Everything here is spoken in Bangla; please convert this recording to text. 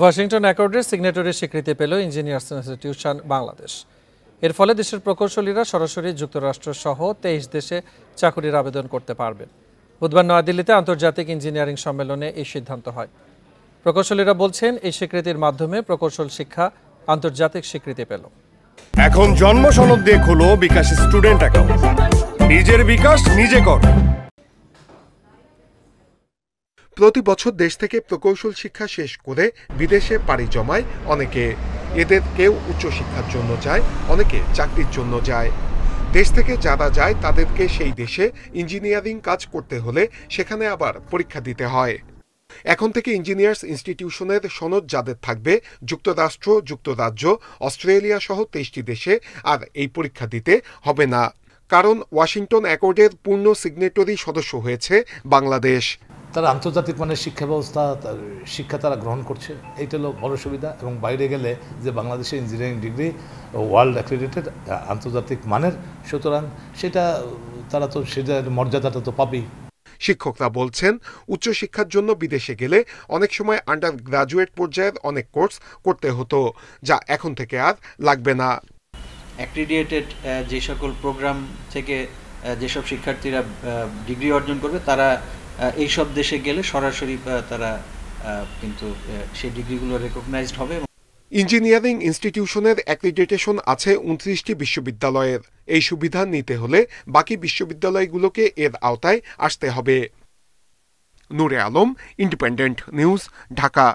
ওয়াশিংটন অ্যাকর্ডের সিগনেটরির স্বীকৃতি পেল ইঞ্জিনিয়ার্স ইনস্টিটিউশন বাংলাদেশ। এর ফলে দেশের প্রকৌশলীরা সরাসরি যুক্তরাষ্ট্র সহ 23 দেশে চাকরির আবেদন করতে পারবেন। বুধবার নয়াদিল্লিতে আন্তর্জাতিক ইঞ্জিনিয়ারিং সম্মেলনে এই সিদ্ধান্ত হয়। প্রকৌশলীরা বলছেন, এই স্বীকৃতির মাধ্যমে প্রকৌশল শিক্ষা আন্তর্জাতিক স্বীকৃতি পেল। এখন জন্ম সনদ দিয়ে খোলো বিকাশ স্টুডেন্ট অ্যাকাউন্ট। নিজের বিকাশ নিজে কর। প্রতি বছর দেশ থেকে প্রকৌশল শিক্ষা শেষ করে বিদেশে পাড়ি জমায় অনেকে। এদের কেউ উচ্চশিক্ষার জন্য যায়, অনেকে চাকরির জন্য যায়। দেশ থেকে যারা যায় তাদেরকে সেই দেশে ইঞ্জিনিয়ারিং কাজ করতে হলে সেখানে আবার পরীক্ষা দিতে হয়। এখন থেকে ইঞ্জিনিয়ার্স ইনস্টিটিউশনের সনদ যাদের থাকবে যুক্তরাষ্ট্র, যুক্তরাজ্য, অস্ট্রেলিয়া সহ 23টি দেশে আর এই পরীক্ষা দিতে হবে না। কারণ ওয়াশিংটন অ্যাকর্ডের পূর্ণ সিগনেটরি সদস্য হয়েছে বাংলাদেশ। তারা আন্তর্জাতিক মানের শিক্ষা ব্যবস্থা শিক্ষা তারা গ্রহণ করছে, এইটা হলো বড় সুবিধা। এবং বাইরে গেলে যে বাংলাদেশের ইঞ্জিনিয়ারিং ডিগ্রি ওয়ার্ল্ড অ্যাক্রেডিটেড আন্তর্জাতিক মানের, সুতরাং সেটা তারা তো সেটার মর্যাদাটা তো পাবেই। শিক্ষকরা বলছেন, উচ্চশিক্ষার জন্য বিদেশে গেলে অনেক সময় আন্ডার গ্রাজুয়েট পর্যায়ের অনেক কোর্স করতে হতো, যা এখন থেকে আর লাগবে না। অ্যাক্রিডিয়েটেড যে সকল প্রোগ্রাম থেকে যেসব শিক্ষার্থীরা ডিগ্রি অর্জন করবে, তারা এই সব দেশে গেলে সরাসরি তারা কিন্তু সেই ডিগ্রিগুলো রেকগনাইজড হবে। ইঞ্জিনিয়ারিং ইনস্টিটিউশনের অ্যাক্রিডিটেশন আছে 29টি বিশ্ববিদ্যালয়ের। এই সুবিধা নিতে হলে বাকি বিশ্ববিদ্যালয়গুলোকে এর আওতায় আসতে হবে। নূরে আলম, ইন্ডিপেন্ডেন্ট নিউজ, ঢাকা।